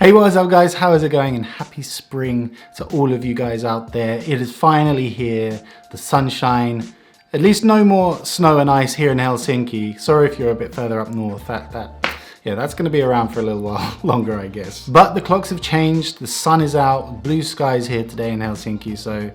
Hey, what is up guys? How is it going? And happy spring to all of you guys out there. It is finally here, the sunshine. At least no more snow and ice here in Helsinki. Sorry if you're a bit further up north. That's gonna be around for a little while longer, I guess. But the clocks have changed, the sun is out, blue skies here today in Helsinki, so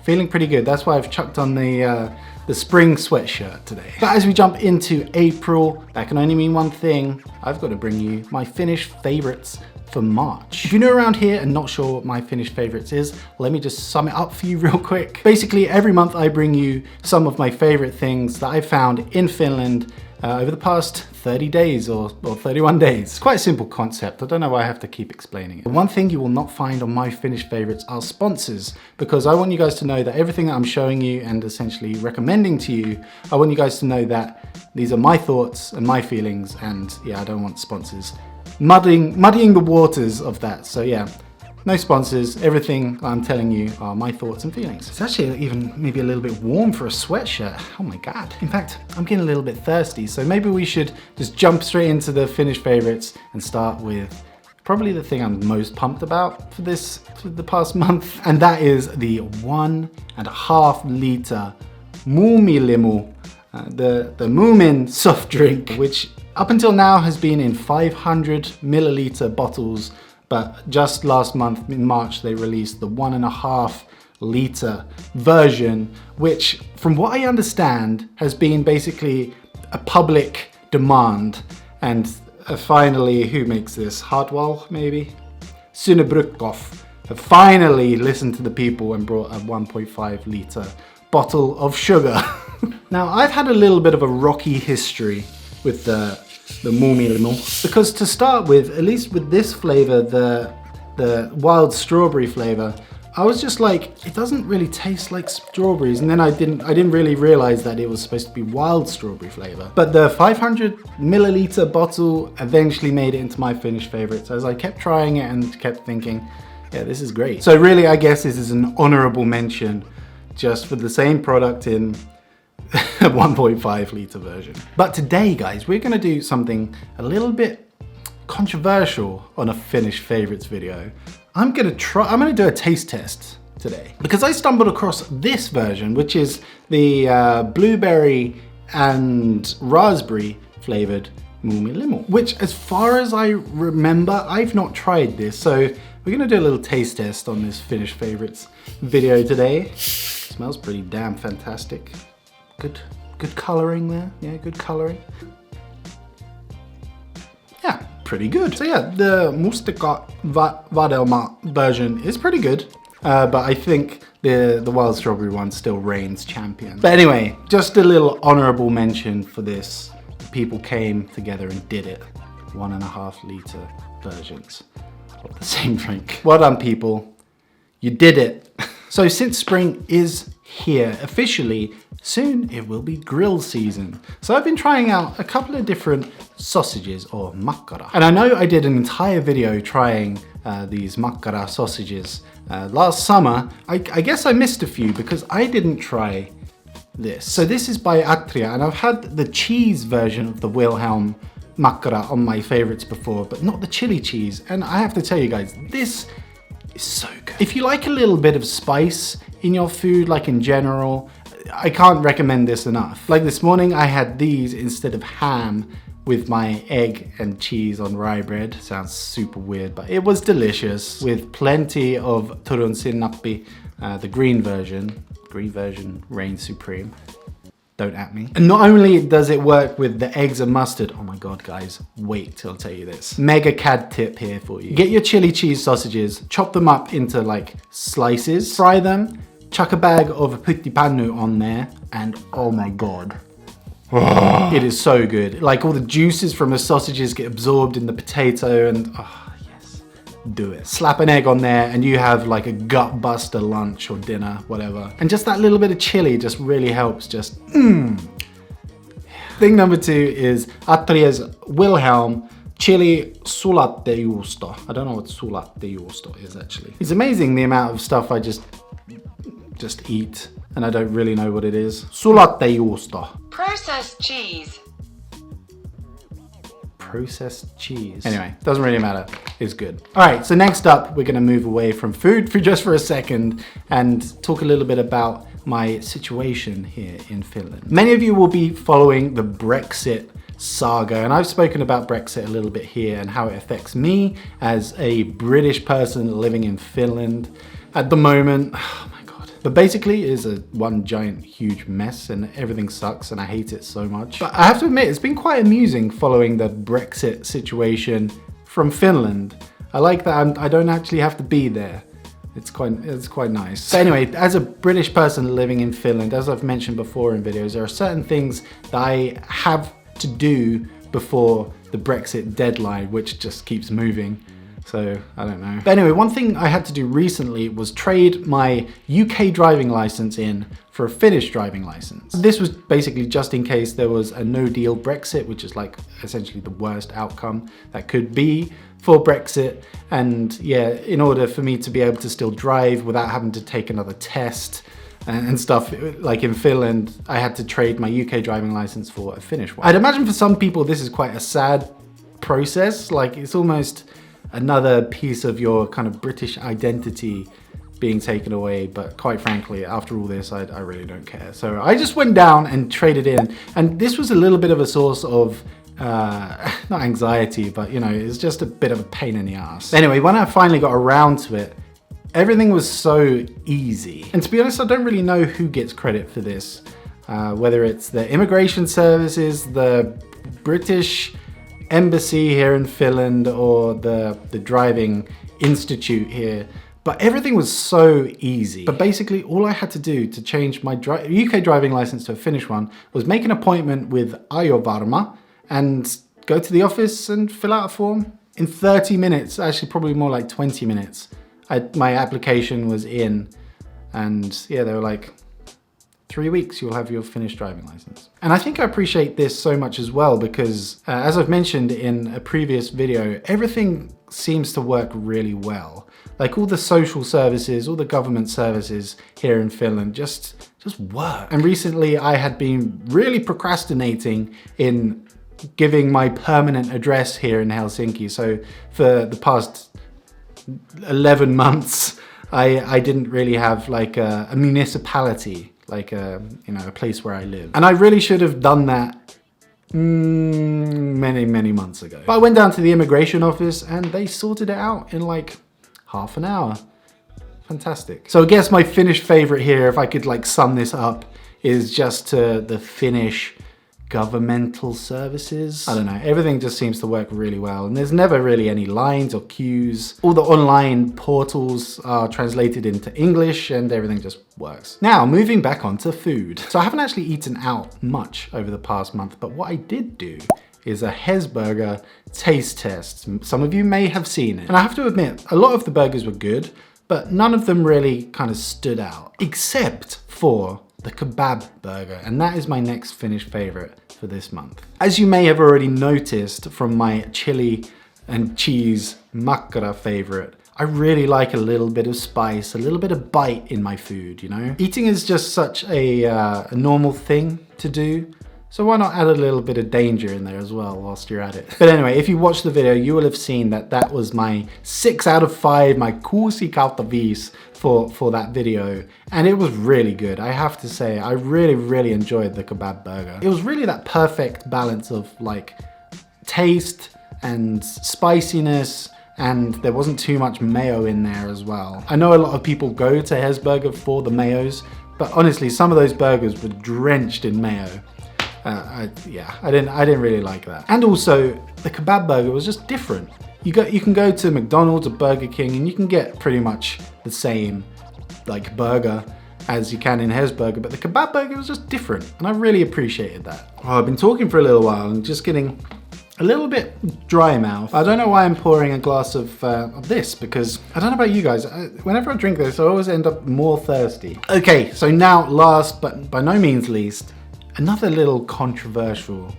feeling pretty good. That's why I've chucked on the spring sweatshirt today. But as we jump into April, that can only mean one thing. I've got to bring you my Finnish favorites for March. If you're new around here and not sure what my Finnish favorites is, let me just sum it up for you real quick. Basically, every month I bring you some of my favorite things that I found in Finland over the past 30 days or 31 days. It's quite a simple concept. I don't know why I have to keep explaining it. The one thing you will not find on my Finnish favorites are sponsors, because I want you guys to know that everything that I'm showing you and essentially recommending to you, I want you guys to know that these are my thoughts and my feelings, and yeah, I don't want sponsors muddying the waters of that. So yeah, no sponsors. Everything I'm telling you are my thoughts and feelings. It's actually even maybe a little bit warm for a sweatshirt. Oh my God. In fact, I'm getting a little bit thirsty. So maybe we should just jump straight into the Finnish favorites and start with probably the thing I'm most pumped about for the past month. And that is the 1.5 liter Moomin, the Moomin soft drink, which up until now has been in 500 milliliter bottles, but just last month in March they released the 1.5 liter version, which from what I understand has been basically a public demand. And finally, who makes this? Hartwall maybe? Sunnebryckhoff have finally listened to the people and brought a 1.5 liter bottle of sugar. Now, I've had a little bit of a rocky history with the Moomin, because to start with, at least with this flavor, the wild strawberry flavor, I was just like, it doesn't really taste like strawberries, and then I didn't really realize that it was supposed to be wild strawberry flavor. But the 500 milliliter bottle eventually made it into my Finnish favorites as I kept trying it and kept thinking, yeah, this is great. So really, I guess this is an honorable mention just for the same product in 1.5 liter version. But today, guys, we're gonna do something a little bit controversial on a Finnish favorites video. I'm gonna do a taste test today because I stumbled across this version, which is the blueberry and raspberry flavored Moomin, which as far as I remember, I've not tried this. So we're gonna do a little taste test on this Finnish favorites video today. Smells pretty damn fantastic. Good coloring there. Yeah, good coloring. Yeah, pretty good. So yeah, the Mustika Vadelma version is pretty good, but I think the wild strawberry one still reigns champion. But anyway, just a little honorable mention for this. People came together and did it. 1.5 liter versions of the same drink. Well done, people. You did it. So since spring is here officially, soon it will be grill season. So I've been trying out a couple of different sausages, or makkara. And I know I did an entire video trying these makkara sausages last summer. I guess I missed a few because I didn't try this. So this is by Atria, and I've had the cheese version of the Wilhelm makkara on my favorites before, but not the chili cheese. And I have to tell you guys, this is so good. If you like a little bit of spice in your food, like in general, I can't recommend this enough. Like this morning, I had these instead of ham with my egg and cheese on rye bread. Sounds super weird, but it was delicious with plenty of turun sinnappi, the green version. Green version reigns supreme. Don't at me. And not only does it work with the eggs and mustard, oh my God, guys, wait till I tell you this. Mega CAD tip here for you. Get your chili cheese sausages, chop them up into like slices, fry them, chuck a bag of puttipannu on there, and oh my God. It is so good. Like all the juices from the sausages get absorbed in the potato, and oh yes, do it. Slap an egg on there and you have like a gut buster lunch or dinner, whatever. And just that little bit of chili just really helps just Thing number 2 is Atria's Wilhelm chili sulattejuusto. I don't know what sulattejuusto is actually. It's amazing the amount of stuff I just eat and I don't really know what it is. Sulattejuusto. Processed cheese. processed cheese. Anyway, doesn't really matter. It's good. All right, so next up, we're gonna move away from food for just for a second and talk a little bit about my situation here in Finland. Many of you will be following the Brexit saga, and I've spoken about Brexit a little bit here and how it affects me as a British person living in Finland at the moment. Oh my God. But basically it is one giant huge mess and everything sucks and I hate it so much. But I have to admit, it's been quite amusing following the Brexit situation from Finland. I like that I don't actually have to be there. It's quite nice. So anyway, as a British person living in Finland, as I've mentioned before in videos, there are certain things that I have to do before the Brexit deadline, which just keeps moving. So I don't know. But anyway, one thing I had to do recently was trade my UK driving license in for a Finnish driving license. This was basically just in case there was a no deal Brexit, which is like essentially the worst outcome that could be for Brexit. And yeah, in order for me to be able to still drive without having to take another test and stuff, like in Finland, I had to trade my UK driving license for a Finnish one. I'd imagine for some people this is quite a sad process. Like it's almost another piece of your kind of British identity being taken away, but quite frankly, after all this, I really don't care. So I just went down and traded in, and this was a little bit of a source of not anxiety, but you know, it's just a bit of a pain in the ass. Anyway, when I finally got around to it, everything was so easy. And to be honest, I don't really know who gets credit for this, whether it's the immigration services, the British embassy here in Finland, or the driving institute here, but everything was so easy. But basically all I had to do to change my UK driving license to a Finnish one was make an appointment with Ajovarma and go to the office and fill out a form. In 30 minutes, actually probably more like 20 minutes, my application was in, and yeah, they were like, 3 weeks, you'll have your Finnish driving license. And I think I appreciate this so much as well because as I've mentioned in a previous video, everything seems to work really well. Like all the social services, all the government services here in Finland just work. And recently I had been really procrastinating in giving my permanent address here in Helsinki. So for the past 11 months, I didn't really have like a municipality, like a place where I live. And I really should have done that many months ago. But I went down to the immigration office and they sorted it out in like half an hour. Fantastic. So I guess my Finnish favorite here, if I could like sum this up, is just the Finnish governmental services. I don't know, everything just seems to work really well, and there's never really any lines or queues. All the online portals are translated into English and everything just works. Now, moving back onto food. So I haven't actually eaten out much over the past month, but what I did do is a Hesburger taste test. Some of you may have seen it. And I have to admit, a lot of the burgers were good, but none of them really kind of stood out, except for the kebab burger, and that is my next Finnish favorite for this month. As you may have already noticed from my chili and cheese makkara favorite, I really like a little bit of spice, a little bit of bite in my food, you know? Eating is just such a normal thing to do, so why not add a little bit of danger in there as well whilst you're at it? But anyway, if you watched the video, you will have seen that that was my 6 out of 5, my 6 kautta 5 for that video. And it was really good. I have to say, I really enjoyed the kebab burger. It was really that perfect balance of like taste and spiciness, and there wasn't too much mayo in there as well. I know a lot of people go to Hesburger for the mayos, but honestly, some of those burgers were drenched in mayo. I didn't really like that. And also, the kebab burger was just different. You can go to McDonald's or Burger King and you can get pretty much the same like burger as you can in Hesburger, but the kebab burger was just different, and I really appreciated that. Oh, I've been talking for a little while and just getting a little bit dry mouth. I don't know why I'm pouring a glass of this, because I don't know about you guys, whenever I drink this, I always end up more thirsty. Okay, so now last but by no means least, another little controversial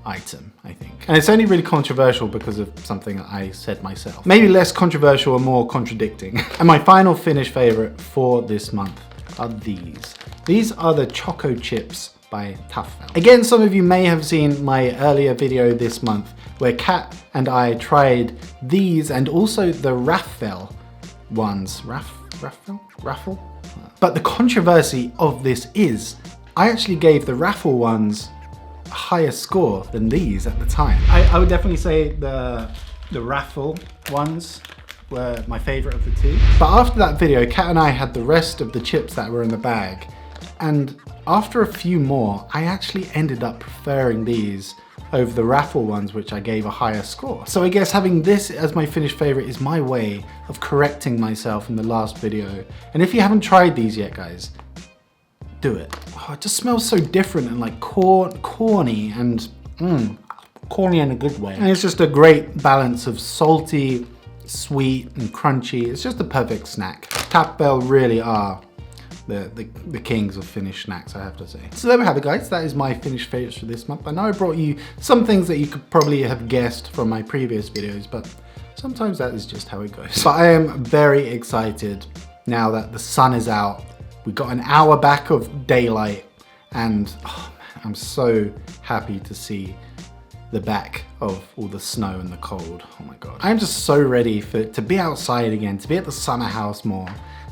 item, I think. And it's only really controversial because of something that I said myself. Maybe less controversial and more contradicting. And my final Finnish favorite for this month are these. These are the choco chips by Taffel. Again, some of you may have seen my earlier video this month where Kat and I tried these and also the Raffel ones. Raffle? But the controversy of this is, I actually gave the Raffle ones a higher score than these at the time. I would definitely say the Raffle ones were my favorite of the two. But after that video, Kat and I had the rest of the chips that were in the bag. And after a few more, I actually ended up preferring these over the Raffle ones, which I gave a higher score. So I guess having this as my Finnish favorite is my way of correcting myself in the last video. And if you haven't tried these yet, guys, do it. Oh, it just smells so different and like corny and corny in a good way. And it's just a great balance of salty, sweet and crunchy. It's just the perfect snack. Taffel really are the kings of Finnish snacks, I have to say. So there we have it, guys. That is my Finnish favorites for this month. I know I brought you some things that you could probably have guessed from my previous videos, but sometimes that is just how it goes. But I am very excited now that the sun is out. We got an hour back of daylight and oh man, I'm so happy to see the back of all the snow and the cold. Oh my God. I'm just so ready to be outside again, to be at the summer house more.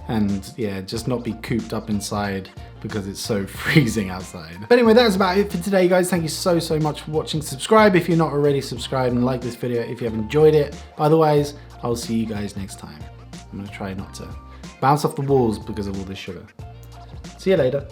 And yeah, just not be cooped up inside because it's so freezing outside. But anyway, that is about it for today, guys. Thank you so much for watching. Subscribe if you're not already subscribed and like this video if you have enjoyed it. But otherwise, I'll see you guys next time. I'm gonna try not to bounce off the walls because of all this sugar. See you later.